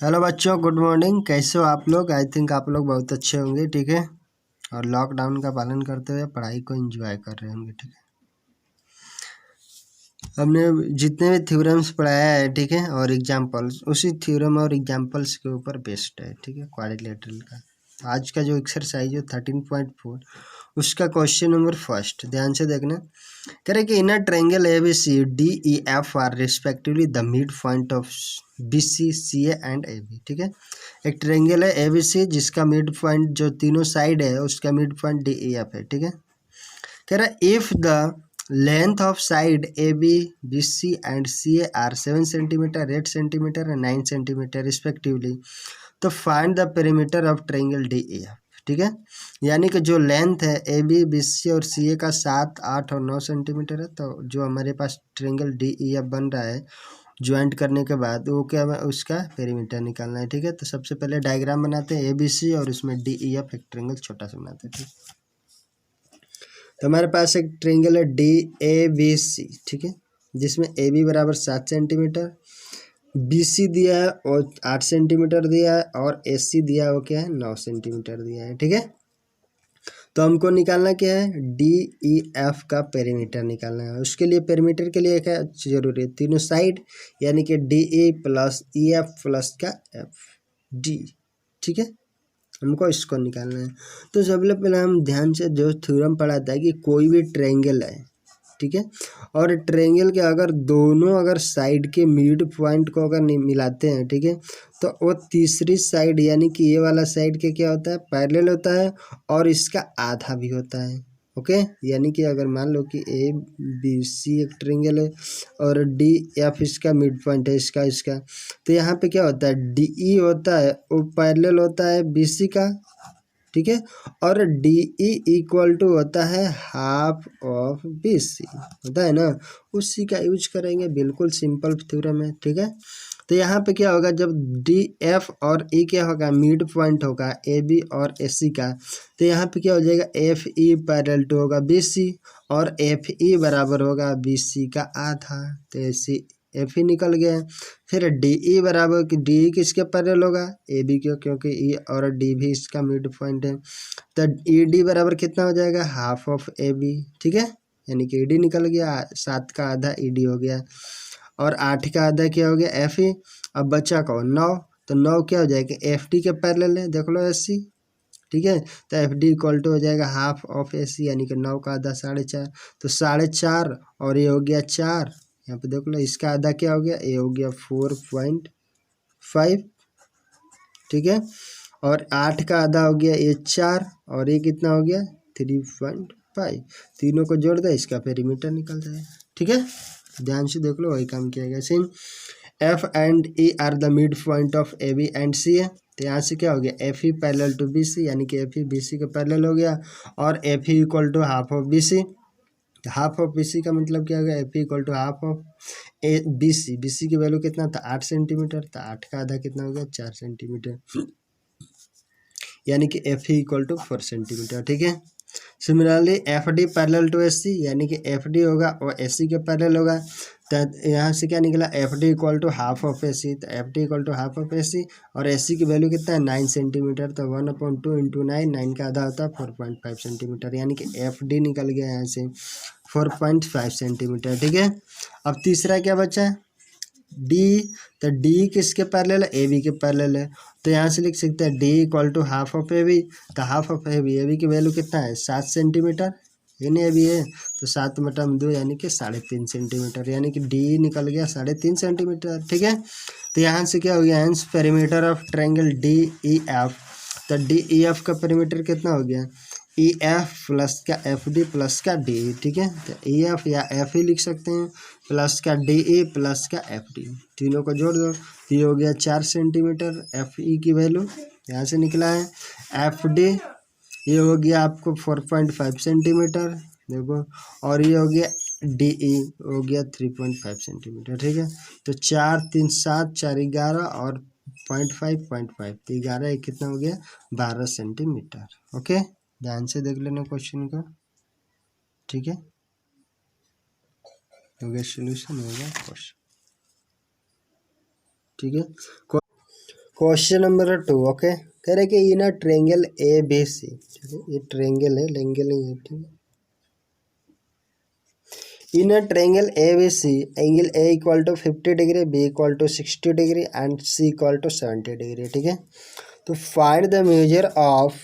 Hello बच्चों, good morning. कैसे हो आप लोग? आई थिंक आप लोग बहुत अच्छे होंगे, ठीक है। और लॉकडाउन का पालन करते हुए पढ़ाई को एंजॉय कर रहे होंगे, ठीक है। हमने जितने भी थ्योरम्स पढ़ाया है, ठीक है, और एग्जांपल्स उसी थ्योरम और एग्जांपल्स के ऊपर बेस्ड है, ठीक है, क्वाड्रिलेटरल का। आज का जो एक्सरसाइज है 13.4, उसका क्वेश्चन नंबर फर्स्ट ध्यान से देखना। कह रहे कि in a triangle A B C D E F are respectively the mid point of B C C A and A B, ठीक है। एक ट्रायंगल है एबीसी जिसका मिड पॉइंट जो तीनों साइड है उसका mid point D E F है, ठीक है। कह रहा है if the length of side A B B C and C A are 7 centimeter 8 centimeter and 9 centimeter respectively, तो find the perimeter of triangle D E F, ठीक है। यानी कि जो लेंथ है ए बी बी सी और सी ए का 7, 8 और 9 सेंटीमीटर है, तो जो हमारे पास ट्रायंगल डी ई एफ बन रहा है ज्वाइंट करने के बाद वो क्या है, उसका पेरीमीटर निकालना है, ठीक है। तो सबसे पहले डायग्राम बनाते हैं ए बी सी और उसमें डी ई एफ एक ट्रायंगल छोटा सा बनाते हैं, ठीक है। तो हमारे पास एक ट्रायंगल है डी ए बी सी, ठीक है, जिसमें ए बी बराबर 7 सेंटीमीटर, बी सी दिया है और 8 सेंटीमीटर दिया है, और ए सी दिया है वो क्या है 9 सेंटीमीटर दिया है, ठीक है। तो हमको निकालना क्या है, डी ई एफ का पेरीमीटर निकालना है। उसके लिए पेरीमीटर के लिए क्या जरूरी है, तीनों साइड यानी कि D E plus E F plus का एफ डी, ठीक है। हमको इसको निकालना है। तो सबसे पहले हम ध्यान से जो थ्योरम पढ़ाता है कि कोई भी ट्रायंगल है, ठीक है, और ट्रायंगल के अगर दोनों अगर साइड के मिड पॉइंट को अगर नहीं मिलाते हैं, ठीक है, तो वो तीसरी साइड यानी कि ये वाला साइड के क्या होता है, पैरेलल होता है और इसका आधा भी होता है, ओके। यानी कि अगर मान लो कि ए बी सी एक ट्रायंगल है और डी एफ इसका मिड पॉइंट है, इसका इसका, तो यहाँ पे क्या होता है, डी ई होता है वो पैरेलल होता है बी सी का, ठीक है, और डी ई इक्वल टू होता है हाफ ऑफ बी सी, होता है ना, उसी का यूज करेंगे। बिल्कुल सिंपल थ्योरम है, ठीक है। तो यहाँ पे क्या होगा, जब डी एफ और ई क्या होगा, मिड पॉइंट होगा ए बी और ए सी का, तो यहाँ पे क्या हो जाएगा, एफ ई पैरेलल टू होगा बी सी और एफ ई बराबर होगा बी सी का आधा, तो ए सी एफ ही निकल गया। फिर डी ई बराबर कि डी ई किसके पैरेलल होगा, ए बी के, क्योंकि ई और डी भी इसका मिड पॉइंट है। तो ई डी बराबर कितना हो जाएगा, हाफ ऑफ ए बी, ठीक है, यानी कि ई डी निकल गया, 7 का आधा ई डी हो गया, और 8 का आधा क्या हो गया, एफ ई। अब बचा कौन, 9, तो 9 क्या हो जाएगा, एफ डी के पैरेलल है, देख लो एस सी, ठीक है। तो एफ डी इक्वल टू हो जाएगा हाफ ऑफ ए सी, यानी कि 9 का आधा 4.5, तो 4.5 और ये हो गया 4, यहाँ पे देख लो इसका आधा क्या हो गया, ये हो गया 4.5, ठीक है, और 8 का आधा हो गया ये 4, और ये कितना हो गया 3.5, तीनों को जोड़ दे इसका पेरीमीटर निकल जाएगा, ठीक है। ध्यान से देख लो, वही काम किया गया। Same F and E are the mid point of A B and C है, तो यहाँ से क्या हो गया, F E parallel to B C, यानी कि एफ ई बी सी के पैरेलल हो गया, और F E equal to half of B C. Half of B C का मतलब क्या हो गया, F E equal to half of A B C, B C की वैल्यू कितना था 8 सेंटीमीटर, तो 8 का आधा कितना हो गया 4 सेंटीमीटर, यानी कि F E equal to 4 centimetre, ठीक है। Similarly F D parallel to S C, यानी कि एफ डी होगा और एस सी के पैरेलल होगा, तो यहाँ से क्या निकला, F D equal to half of A C, तो F D equal to half of A C, और ए सी की वैल्यू कितना है 9 सेंटीमीटर, तो 1/2 इंटू 9, 9 का आधा होता है 4.5 सेंटीमीटर, यानी कि एफ डी निकल गया यहाँ से 4.5 सेंटीमीटर, ठीक है। अब तीसरा क्या बचा, डी, तो डी किसके पैरेलल है, ए बी के पैरेलल है, तो यहाँ से लिख सकते हैं D equal to half of A B, तो हाफ ऑफ ए बी की वैल्यू कितना है 7 सेंटीमीटर, ये नहीं अभी है, तो 7/2 यानी कि 3.5 सेंटीमीटर, यानी कि डी निकल गया 3.5 सेंटीमीटर, ठीक है। तो यहाँ से क्या हो गया, hence perimeter of triangle D E F, तो डी ई एफ का पेरीमीटर कितना हो गया, ई एफ प्लस का एफ डी प्लस का डी ई, ठीक है। तो ई एफ या एफ ही लिख सकते हैं, प्लस का डी ई प्लस का एफ डी, तीनों को जोड़ दो, तो ये हो गया 4 सेंटीमीटर, एफ ई की वैल्यू यहाँ से निकला है, एफ डी ये हो गया आपको 4.5 सेंटीमीटर, देखो, और ये हो गया डी ई हो गया 3.5 सेंटीमीटर, ठीक है। तो 4 3 7 4 11 और 0.5 तो 11 कितना हो गया 12 सेंटीमीटर, ओके। ध्यान से देख लेना क्वेश्चन को, ठीक है, हो गया सोल्यूशन, हो गया क्वेश्चन, ठीक है। Question number 2। ओके, कह रहे कि in a triangle A B सी, ये ट्रेंगल है, एंगल नहीं है, ठीक है। In a triangle A B C, angle A equal to 50 degree, B equal to 60 degree and C equal to 70 degree, ठीक है। तो find the measure of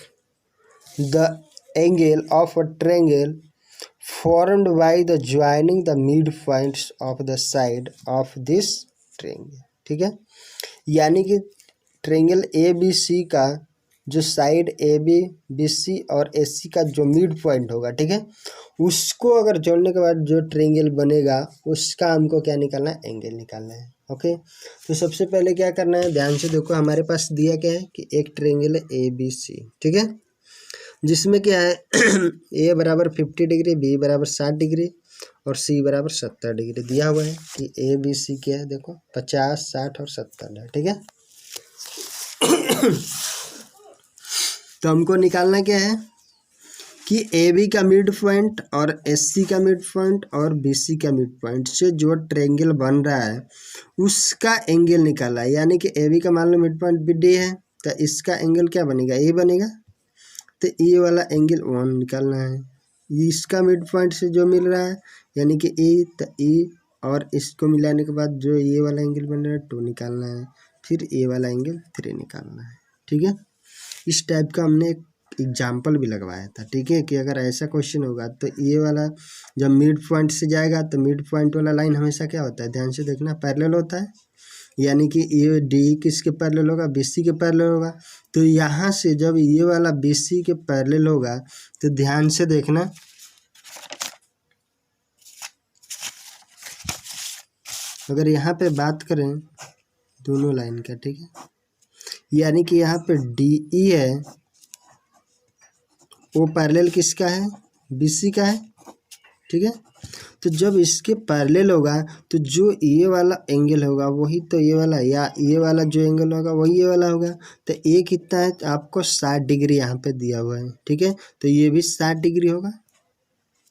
the angle of a triangle formed by the joining the midpoints of the side of this triangle, ठीक है। यानी कि triangle A B C का जो side A B B C और ए सी का जो mid point होगा, ठीक है, उसको अगर जोड़ने के बाद जो ट्रेंगल बनेगा उसका हमको क्या निकालना है, एंगल निकालना है। ओके, तो सबसे पहले क्या करना है, ध्यान से देखो, हमारे पास दिया क्या है कि एक ट्रेंगल है ए बी सी, ठीक है, जिसमें क्या है ए बराबर 50 डिग्री, बी बराबर 60 डिग्री और सी बराबर 70 डिग्री दिया हुआ है कि ए बी सी क्या है, देखो 50, 60 और 70 है, ठीक है। तो हमको निकालना क्या है कि ए बी का मिड पॉइंट और एस सी का मिड पॉइंट और बी सी का मिड पॉइंट से जो ट्रेंगल बन रहा है उसका एंगल निकालना है। यानी कि ए बी का मान लो मिड पॉइंट बी डी है, तो इसका एंगल क्या बनेगा, ए बनेगा, तो ये वाला एंगल 1 निकालना है। इसका मिड पॉइंट से जो मिल रहा है यानी कि ए, तो ए और इसको मिलाने के बाद जो ये वाला एंगल बन रहा है 2 निकालना है, फिर ए वाला एंगल 3 निकालना है, ठीक है। इस टाइप का हमने एक एग्जाम्पल भी लगवाया था, ठीक है, कि अगर ऐसा क्वेश्चन होगा तो ये वाला जब मिड पॉइंट से जाएगा तो मिड पॉइंट वाला लाइन हमेशा क्या होता है, ध्यान से देखना, पैरेलल होता है। यानी कि ये डी किसके पैरेलल होगा, बी सी के पैरेलल होगा। तो यहाँ से जब ये वाला बी सी के पैरेलल होगा तो ध्यान से देखना, अगर यहाँ पे बात करें दोनों लाइन का, ठीक है, यानी कि यहाँ पे डी ई है, वो पैरेलल किसका है, बी सी का है, ठीक है। तो जब इसके पैरेलल होगा तो जो ये वाला एंगल होगा वही तो ये वाला, या ये वाला जो एंगल होगा वही ये वाला होगा। तो ये कितना है, तो आपको 60 डिग्री यहाँ पे दिया हुआ है, ठीक है, तो ये भी 60 डिग्री होगा,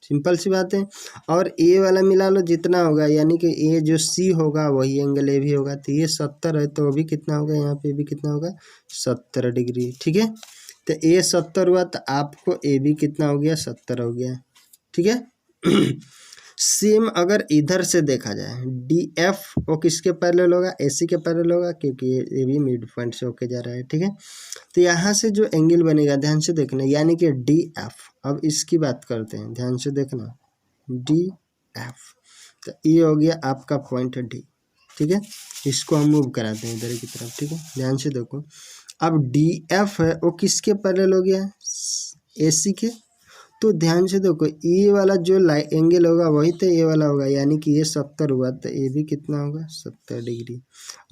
सिंपल सी बात है। और ए वाला मिला लो जितना होगा, यानी कि ये जो सी होगा वही एंगल ए भी होगा, तो ये 70 है तो भी कितना होगा, यहाँ पे भी कितना होगा, 70 डिग्री, ठीक है। तो ए 70 हुआ तो आपको ए भी कितना हो गया, 70 हो गया, ठीक है। सेम अगर इधर से देखा जाए डी एफ, वो किसके पैरेलल होगा, ए सी के पैरेलल होगा, क्योंकि ये भी मिड पॉइंट से होके जा रहा है, ठीक है। तो यहाँ से जो एंगल बनेगा ध्यान से देखना, यानी कि डी एफ, अब इसकी बात करते हैं, ध्यान से देखना, डी एफ, तो ये हो गया आपका पॉइंट डी, ठीक है। इसको हम मूव कराते हैं इधर की तरफ, ठीक है, ध्यान से देखो। अब डी एफ है वो किसके पैरेलल हो गया, ए सी के। तो ध्यान से देखो, ये वाला जो एंगल होगा वही तो ये वाला होगा, यानी कि ये 70 हुआ तो ये भी कितना होगा, 70 डिग्री।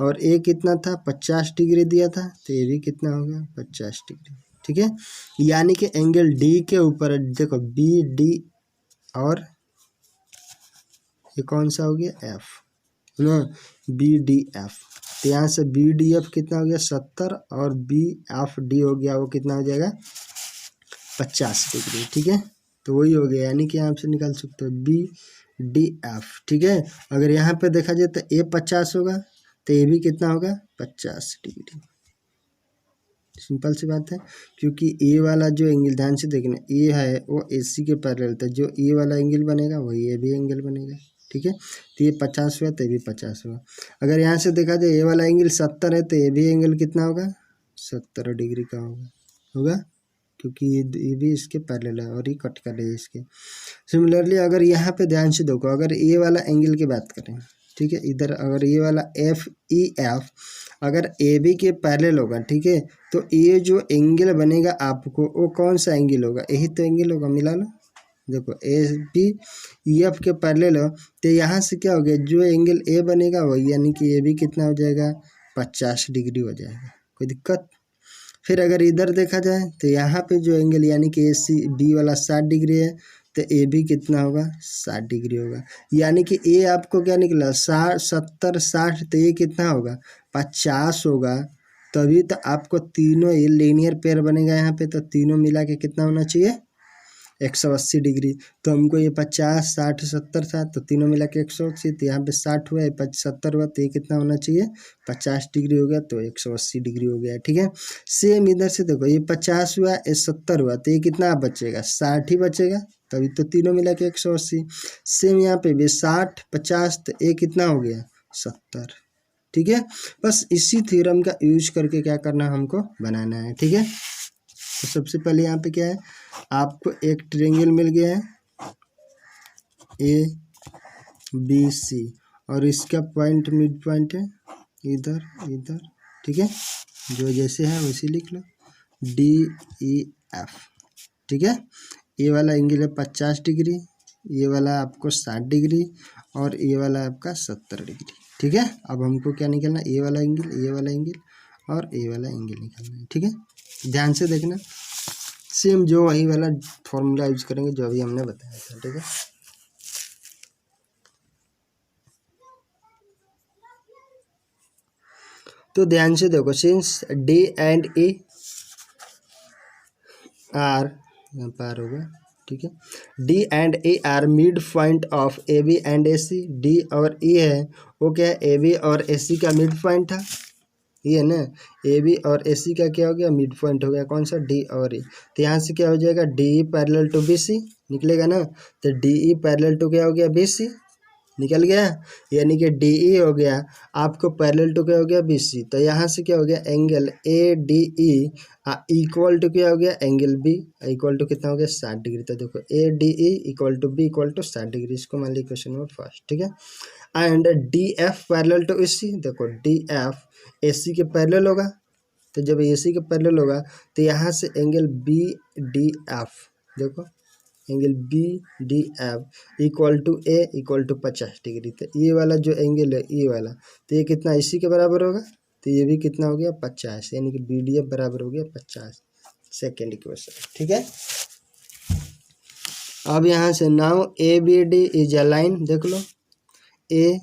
और ये कितना था, 50 डिग्री दिया था, तो ये भी कितना होगा, 50 डिग्री, ठीक है। यानी कि एंगल डी के ऊपर देखो बी डी, और ये कौन सा हो गया, एफ ना, बी डी एफ। तो यहाँ से बी डी एफ कितना हो गया, 70, और बी एफ डी हो गया वो कितना हो जाएगा, 50 डिग्री, ठीक है। तो वही हो गया, यानी कि यहाँ से निकाल सकते हो बी डी एफ, ठीक है। अगर यहाँ पे देखा जाए तो ए 50 होगा तो ए भी कितना होगा, 50 डिग्री, सिंपल सी बात है। क्योंकि ए वाला जो एंगल, ध्यान से देखना, ए है वो ए सी के पैरेलल, तो जो ए वाला एंगल बनेगा वही ए भी एंगल बनेगा, ठीक है। तो ये 50 हुआ तो ये भी 50 हुआ। अगर यहाँ से देखा जाए ए वाला एंगल 70 है तो ये भी एंगल कितना होगा, 70 डिग्री का होगा, क्योंकि ये भी इसके पैरेलल है और ये कट कर रही है इसके। सिमिलरली अगर यहाँ पे ध्यान से देखो, अगर ये वाला एंगल की बात करें, ठीक है, इधर अगर ये वाला एफ ई एफ अगर ए बी के पैरेलल होगा, ठीक है, तो ये जो एंगल बनेगा आपको वो कौन सा एंगल होगा, यही तो एंगल होगा, मिला लो, देखो ए बी ई एफ के पैरेलल हो तो यहाँ से क्या हो गया, जो एंगल ए बनेगा वही, यानी कि ए भी कितना हो जाएगा, 50 डिग्री हो जाएगा, कोई दिक्कत। फिर अगर इधर देखा जाए तो यहाँ पे जो एंगल यानी कि ए सी बी वाला 60 डिग्री है तो ए भी कितना होगा, 60 डिग्री होगा। यानी कि ए आपको क्या निकला, 60, 70, 60, तो ये कितना होगा, 50 होगा। तभी तो आपको तीनों ये लीनियर पेयर बनेगा यहाँ पे, तो तीनों मिला के कितना होना चाहिए, 180 डिग्री। तो हमको ये 50, 60, 70 था, तो तीनों मिला के 180, तो यहाँ पे 60 हुआ, 70 हुआ, तो ये कितना होना चाहिए, 50 डिग्री हो गया, तो 180 डिग्री हो गया। ठीक है, सेम इधर से देखो, ये 50 हुआ, ये 70 हुआ, तो ये कितना बचेगा, 60 ही बचेगा, तभी तो तीनों मिला के 180। सेम यहाँ पे भी 60, 50, तो ये कितना हो गया, 70। ठीक है, बस इसी थ्योरम का यूज करके क्या करना है, हमको बनाना है। ठीक है, तो सबसे पहले यहाँ पे क्या है, आपको एक ट्रायंगल मिल गया है ए बी सी, और इसका पॉइंट मिड पॉइंट है इधर इधर। ठीक है, जो जैसे है वैसे लिख लो, डी ई एफ। ठीक है, ये वाला एंगल है 50 डिग्री, ये वाला आपको 60 डिग्री, और ये वाला आपका 70 डिग्री। ठीक है, अब हमको क्या निकालना है, ये वाला एंगल, ये वाला एंगल और ये वाला एंगल निकालना है। ठीक है, ध्यान से देखना, सेम जो वही वाला फॉर्मूला यूज करेंगे जो अभी हमने बताया था। ठीक है, तो ध्यान से देखो, since D and E are, यहाँ पार होगा। ठीक है, D and A are mid point of A B and A C. D और ई है वो क्या है, ए बी और ए सी का मिड पॉइंट था, ये है ना, ए बी और ए सी का क्या हो गया, मिड पॉइंट हो गया, कौन सा, डी और ई। तो यहाँ से क्या हो जाएगा, D E parallel to B C निकलेगा ना, तो डी ई पैरेलल टू क्या हो गया, बी सी निकल गया, यानी कि डी ई हो गया आपको पैरेलल टू क्या हो गया, बी सी। तो यहाँ से क्या हो गया, angle A D E equal to क्या हो गया, एंगल बी इक्वल टू कितना हो गया, 60 डिग्री। तो देखो A D E equal to B equal to 60 degree, इसको मान ली क्वेश्चन नंबर फर्स्ट। ठीक है, and D F parallel to A C, देखो डी एफ ए सी के पैरेलल होगा, तो जब ए सी के पैरेलल होगा तो यहाँ से एंगल बी डी एफ, देखो angle B D F equal to A equal to 50 degree. तो ये वाला जो एंगल है ये वाला, तो ये कितना इसी के बराबर होगा, तो ये भी कितना हो गया, 50, यानी कि बी डी एफ बराबर हो गया 50। Second equation. ठीक है, अब यहाँ से now A B D is a line, देख लो ए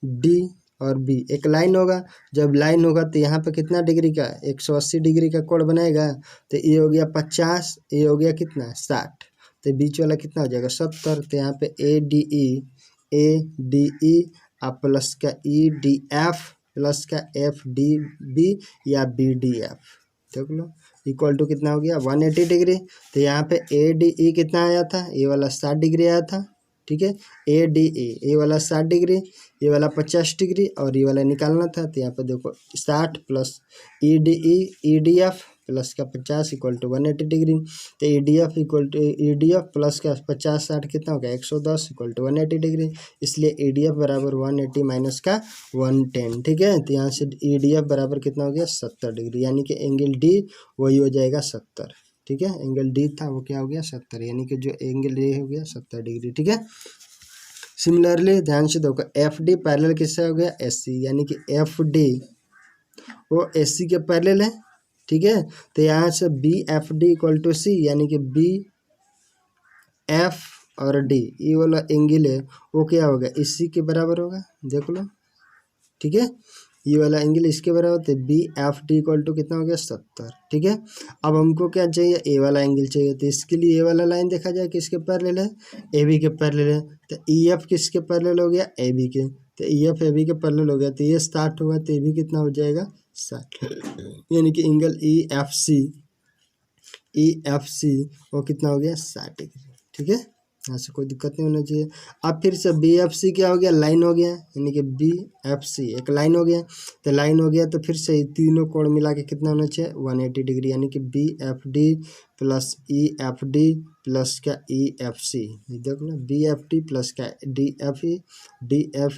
डी और बी एक लाइन होगा, जब लाइन होगा तो यहाँ पे कितना डिग्री का, 180 डिग्री का कोण बनाएगा, तो ये हो गया 50, ये हो गया कितना 60, तो बीच वाला कितना हो जाएगा 70। तो यहाँ पे ए डी ई आप प्लस का ई डी एफ प्लस का एफ डी बी या बी डी एफ, देख लो इक्वल टू कितना हो गया 180 डिग्री। तो यहाँ पे ए डी ई कितना आया था, ये वाला 60 डिग्री आया था। ठीक है, ए डी ए, ये वाला 60 डिग्री, ये वाला 50 डिग्री, और ये वाला निकालना था, तो यहाँ पे देखो 60 plus E D F plus का 50 इक्वल टू 180 डिग्री। तो E D F equal to E D F plus का 50 60 कितना हो गया 110 इक्वल टू 180 डिग्री, इसलिए ई डी एफ बराबर 180 माइनस का 110। ठीक है, तो यहाँ से ई डी एफ बराबर कितना हो गया 70 डिग्री, यानी कि एंगल डी वही हो जाएगा 70। ठीक है, एंगल डी था वो क्या हो गया 70, यानी कि जो एंगल ए हो गया 70 डिग्री। ठीक है, सिमिलरली ध्यान से देखो एफ डी पैरेलल किससे हो गया, एस सी, यानी कि एफ डी वो एस सी के पैरेलल है। ठीक है, तो यहाँ से B F D equal to C, यानी कि बी एफ और डी ये वाला एंगल है वो क्या होगा, इसी के बराबर होगा, देख लो। ठीक है, ये वाला एंगल इसके बराबर होता है, B F D equal to कितना हो गया 70। ठीक है, अब हमको क्या चाहिए, ए वाला एंगल चाहिए, तो इसके लिए ए वाला लाइन देखा जाए किसके पैरेलल है, ए बी के पैरेलल है। तो ई एफ किसके पैरेलल हो गया, ए बी के, तो ई एफ ए बी के पैरेलल हो गया, तो ये 60 होगा, तो ए बी कितना हो जाएगा 60, यानी कि एंगल ई एफ सी वो कितना हो गया 60 डिग्री। ठीक है, यहाँ से कोई दिक्कत नहीं होना चाहिए। अब फिर से बी एफ सी क्या हो गया, लाइन हो गया, यानी कि बी एफ सी एक लाइन हो गया, तो लाइन हो गया तो फिर से तीनों कोण मिला के कितना होना चाहिए 180 डिग्री, यानी कि B F D plus E F D plus का ई एफ सी, देख लो बी एफ डी प्लस का डी एफ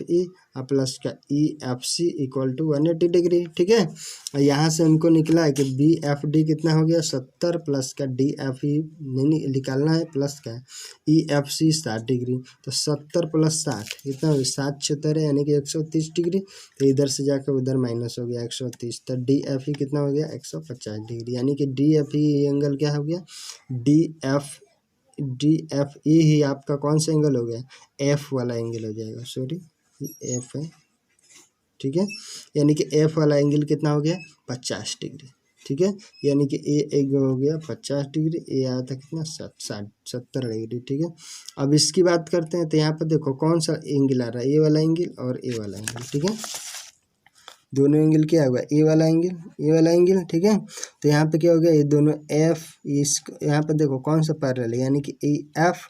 ई प्लस का E F C equal to 180 degree. ठीक है, और यहाँ से हमको निकला है कि बी एफ डी कितना हो गया 70 प्लस का डी एफ ई नहीं निकालना है, प्लस का ई एफ सी 60 डिग्री, तो 70 प्लस 60 कितना हो गया 7 है, यानी कि 130 डिग्री। तो इधर से जाकर उधर माइनस हो गया 130, तो डी एफ ई कितना हो गया 150 डिग्री, यानी कि डी एफ ई एंगल क्या हो गया, डी एफ ई ही आपका कौन सा एंगल हो गया, एफ वाला एंगल हो जाएगा, सॉरी एफ है। ठीक है, यानी कि एफ वाला एंगल कितना हो गया 50 डिग्री। ठीक है, यानी कि ए एक हो गया 50 डिग्री, ए आया था कितना 70 डिग्री। ठीक है, अब इसकी बात करते हैं तो यहाँ पर देखो कौन सा एंगल आ रहा है, ए वाला एंगल और ए वाला एंगल। ठीक है, दोनों एंगल क्या होगा, ए वाला एंगल, ए वाला एंगल। ठीक है, तो यहाँ पे क्या हो गया, ये दोनों एफ, इस यहाँ पे देखो कौन सा पैरेलल है, यानी कि ए एफ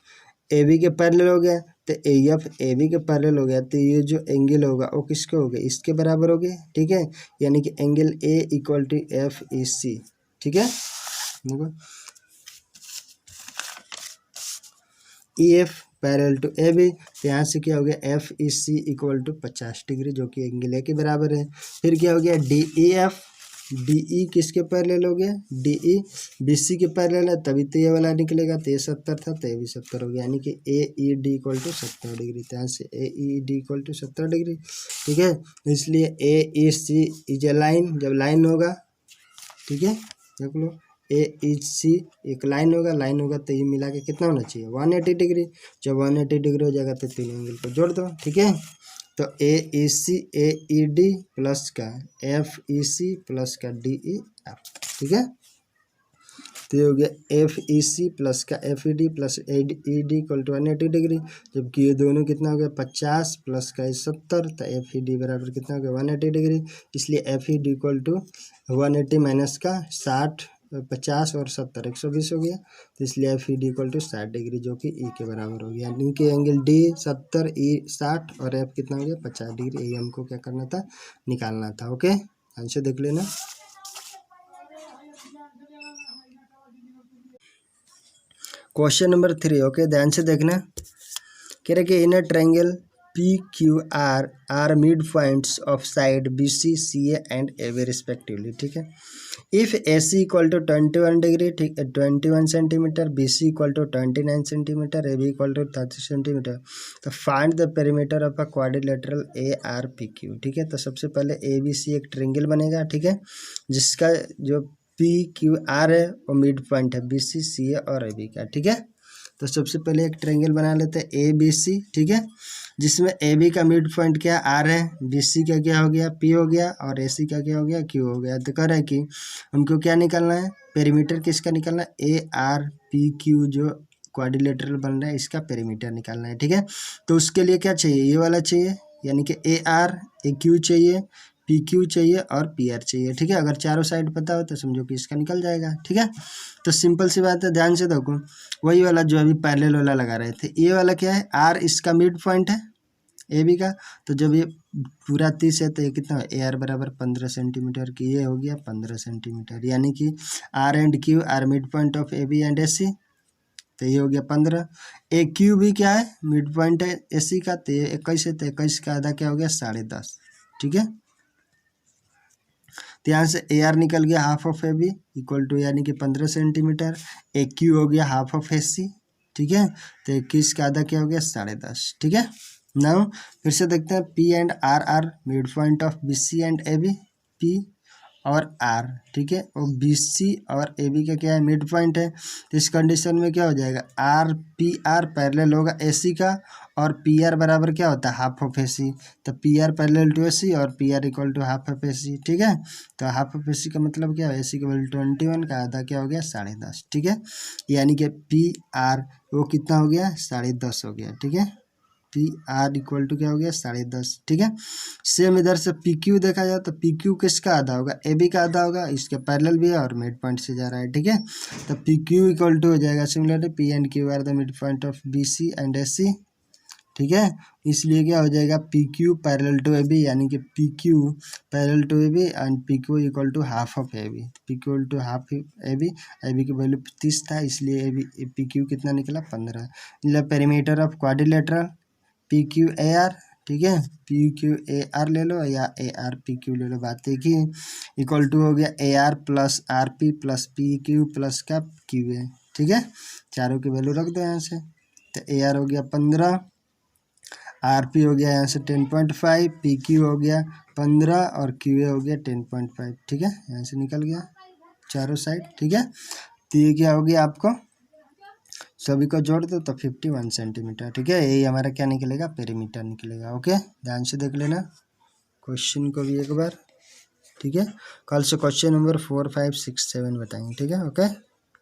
ए बी के पैरेलल हो गया, तो ए एफ ए बी के पैरेलल हो गया, तो ये जो एंगल होगा वो किसके हो गया, इसके बराबर हो गया। ठीक है, यानी कि angle A equal to F E C. ठीक है, देखो E F parallel to A B, तो यहाँ से क्या हो गया, F E C equal to 50 degree, जो कि एंगल ए के बराबर है। फिर क्या हो गया, D E F, D E किसके पैरेलल हो गया, डी ई बी सी के पैरेलल है, तभी तो ये वाला निकलेगा, तो ये 70 था तो ये भी 70 हो गया, यानी कि A E D equal to 70 degree. तो यहाँ से A E D equal to 70 degree. ठीक है, इसलिए A E C is a line, जब लाइन होगा, ठीक है देख लो, ए इज सी एक लाइन होगा तो ये मिला के कितना होना चाहिए, 180 डिग्री। जब 180 डिग्री हो जाएगा तो तीन एंगल को जोड़ दो। ठीक है, तो A E C A E D plus का एफ ई सी प्लस का डी ई एफ। ठीक है, तो ये हो गया एफ ई सी प्लस का F E D plus A D equal to 180 degree. जबकि ये दोनों कितना हो गया, 50 प्लस का 70, तो एफ ई डी बराबर कितना हो गया, 180 डिग्री। इसलिए F E D equal to 180 minus का 60, 50 और 70 120 हो गया, तो इसलिए F E D equal to 60 degree, जो कि ई के बराबर हो गया। यानी कि एंगल डी 70, ई 60 और एफ कितना हो गया, 50 डिग्री। ये हमको क्या करना था, निकालना था। ओके, आंसर देख लेना। क्वेश्चन नंबर 3, ओके, ध्यान से देखना। कह रहे कि in a triangle P Q R are mid points of side B C C A and A B respectively. ठीक है, if A C equal to 21 degree, ठीक 21 centimeter, B C equal to 29 centimeter, A B equal to 30 centimeter, तो find the perimeter of a quadrilateral A R P Q. ठीक है, तो सबसे पहले ए B सी एक ट्रायंगल बनेगा। ठीक है, जिसका जो पी क्यू आर है वो मिड पॉइंट है बी सी सी ए और ए बी का। ठीक है, तो सबसे पहले एक ट्रायंगल बना लेते हैं ए बी सी। ठीक है, जिसमें ए बी का मिड पॉइंट क्या आर है, बी सी का क्या हो गया, पी हो गया, और ए सी का क्या हो गया, क्यू हो गया। तो कह रहा है कि हमको क्या निकालना है, पेरीमीटर किसका निकालना है, ए आर पी क्यू जो क्वाड्रिलेटरल बन रहा है इसका पेरीमीटर निकालना है। ठीक है, तो उसके लिए क्या चाहिए, ये वाला चाहिए, यानी कि ए आर, ए क्यू चाहिए, पी क्यू चाहिए और पी आर चाहिए। ठीक है, अगर चारों साइड पता हो तो समझो कि इसका निकल जाएगा। ठीक है, तो सिंपल सी बात है, ध्यान से देखो, वही वाला जो अभी पैरेलल वाला लगा रहे थे, ये वाला क्या है, आर इसका मिड पॉइंट है ए बी का, तो जब ये पूरा 30 है तो ये कितना है, ए आर बराबर 15 सेंटीमीटर की, ये हो गया 15 सेंटीमीटर, यानी कि R and Q are mid point of A B and A C, तो ये हो गया 15। ए क्यू भी क्या है, मिड पॉइंट है ए सी का, तो ये 21 है, तो 21 का आधा क्या हो गया, 10.5। ठीक है, तो यहाँ से ए आर निकल गया half of A B equal to, यानी कि 15 सेंटीमीटर, ए क्यू हो गया हाफ ऑफ ए सी। ठीक है, तो 21 का आधा क्या हो गया, 10.5। ठीक है, नाउ फिर से देखते हैं, P and R are mid point of B C and A B, P और आर। ठीक है, और बी सी और ए बी का क्या है, मिड पॉइंट है, तो इस कंडीशन में क्या हो जाएगा, आर पी आर पैरेलल होगा ए सी का, और पी आर बराबर क्या होता है, हाफ ऑफ ए सी, तो P R parallel to A C और P R equal to half of A C. ठीक है, तो हाफ ऑफ ए सी का मतलब क्या है, ए सी के वैल्यू 21 का आधा क्या हो गया, 10.5। ठीक है, यानी कि पी आर वो कितना हो गया, 10.5 हो गया। ठीक है, पी आर इक्वल टू क्या हो गया, 10.5। ठीक है, सेम इधर से पी क्यू देखा जाए तो पी क्यू किसका आधा होगा, ए बी का आधा होगा, इसके पैरेलल भी है और मिड पॉइंट से जा रहा है। ठीक है, तो पी क्यू इक्वल टू हो जाएगा, similarly P and Q are the mid point of B C and A C. ठीक है, इसलिए क्या हो जाएगा, P Q parallel to A B, यानी कि P Q parallel to A B and P Q equal to half of A B, P Q to half A B की value 30 था, इसलिए ए बी पी क्यू कितना निकला, 15। मतलब perimeter of quadrilateral P Q A R. ठीक है, P Q A R ले लो या ए आर पी क्यू ले लो, बात एक ही, इक्वल टू हो गया A R plus R P plus P Q plus का क्यू ए। ठीक है, चारों की वैल्यू रख दो यहाँ से, तो ए आर हो गया 15, आर पी हो गया यहाँ से 10.5, पी क्यू हो गया 15 और क्यू ए हो गया 10.5। ठीक है, यहाँ से निकल गया चारों साइड। ठीक है, तो ये क्या हो गया, आपको सभी को जोड़ दो तो 51 सेंटीमीटर। ठीक है, यही हमारा क्या निकलेगा, पेरीमीटर निकलेगा। ओके, ध्यान से देख लेना क्वेश्चन को भी एक बार। ठीक है। कल से क्वेश्चन नंबर 4, 5, 6, 7 बताएंगे, ठीक है। ओके।